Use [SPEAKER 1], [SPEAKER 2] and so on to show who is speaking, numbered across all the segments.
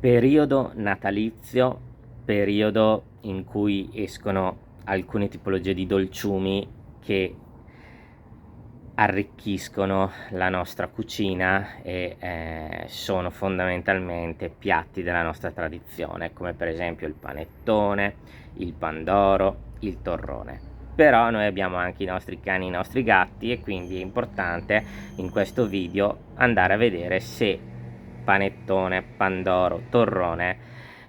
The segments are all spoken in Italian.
[SPEAKER 1] Periodo natalizio, periodo in cui escono alcune tipologie di dolciumi che arricchiscono la nostra cucina e sono fondamentalmente piatti della nostra tradizione, come per esempio il panettone, il pandoro, il torrone. Però noi abbiamo anche i nostri cani, i nostri gatti, e quindi è importante in questo video andare a vedere se panettone, pandoro, torrone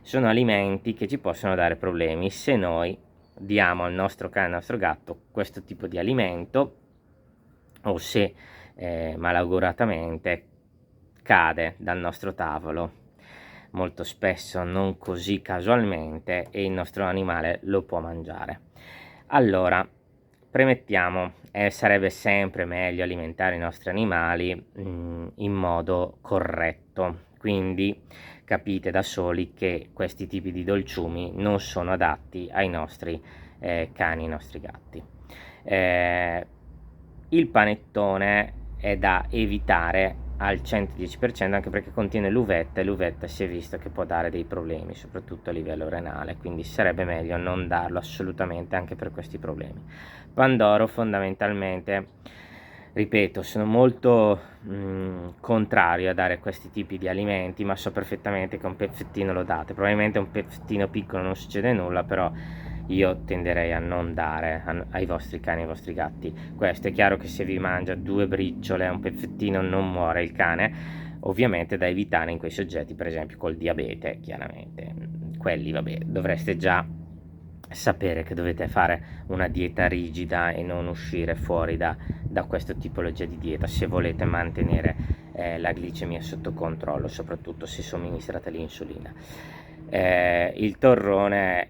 [SPEAKER 1] sono alimenti che ci possono dare problemi se noi diamo al nostro cane, al nostro gatto questo tipo di alimento, o se malauguratamente cade dal nostro tavolo, molto spesso non così casualmente, e il nostro animale lo può mangiare. Allora, premettiamo, sarebbe sempre meglio alimentare i nostri animali in modo corretto, quindi capite da soli che questi tipi di dolciumi non sono adatti ai nostri cani, ai nostri gatti. Il panettone è da evitare al 110%, anche perché contiene l'uvetta, e l'uvetta si è visto che può dare dei problemi, soprattutto a livello renale, quindi sarebbe meglio non darlo assolutamente anche per questi problemi. Pandoro fondamentalmente, ripeto, sono molto contrario a dare questi tipi di alimenti, ma so perfettamente che un pezzettino lo date, probabilmente un pezzettino piccolo non succede nulla, però io tenderei a non dare ai vostri cani, ai vostri gatti questo. È chiaro che se vi mangia 2 briciole, un pezzettino, non muore il cane, ovviamente da evitare in quei soggetti, per esempio col diabete, chiaramente quelli vabbè, dovreste già sapere che dovete fare una dieta rigida e non uscire fuori da questa tipologia di dieta se volete mantenere la glicemia sotto controllo, soprattutto se somministrate l'insulina. Il torrone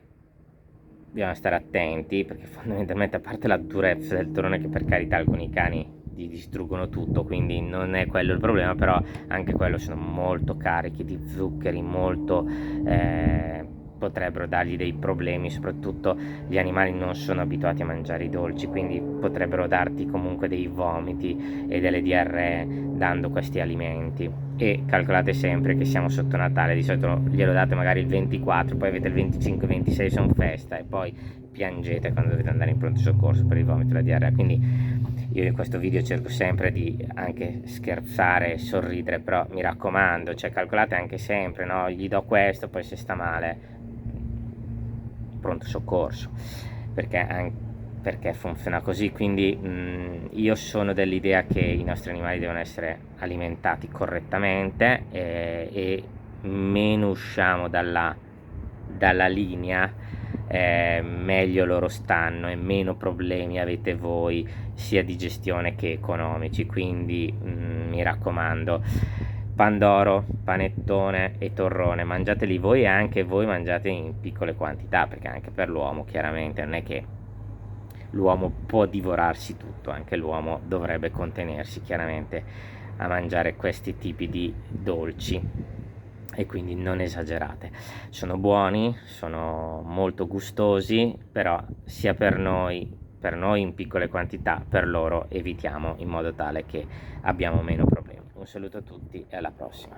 [SPEAKER 1] bisogna stare attenti, perché fondamentalmente, a parte la durezza del torrone, che per carità alcuni cani gli distruggono tutto, quindi non è quello il problema, però anche quello sono molto carichi di zuccheri, molto potrebbero dargli dei problemi, soprattutto gli animali non sono abituati a mangiare i dolci, quindi potrebbero darti comunque dei vomiti e delle diarree dando questi alimenti. E calcolate sempre che siamo sotto Natale, di solito glielo date magari il 24, poi avete il 25, 26, sono festa, e poi piangete quando dovete andare in pronto soccorso per il vomito e la diarrea. Quindi io in questo video cerco sempre di anche scherzare e sorridere, però mi raccomando, cioè calcolate anche sempre, no? Gli do questo, poi se sta male pronto soccorso, perché funziona così. Quindi io sono dell'idea che i nostri animali devono essere alimentati correttamente, e meno usciamo dalla linea, meglio loro stanno e meno problemi avete voi, sia di gestione che economici. Quindi mi raccomando, pandoro, panettone e torrone mangiateli voi, e anche voi mangiate in piccole quantità, perché anche per l'uomo chiaramente non è che l'uomo può divorarsi tutto, anche l'uomo dovrebbe contenersi chiaramente a mangiare questi tipi di dolci, e quindi non esagerate. Sono buoni, sono molto gustosi, però sia per noi in piccole quantità, per loro evitiamo, in modo tale che abbiamo meno problemi. Un saluto a tutti e alla prossima.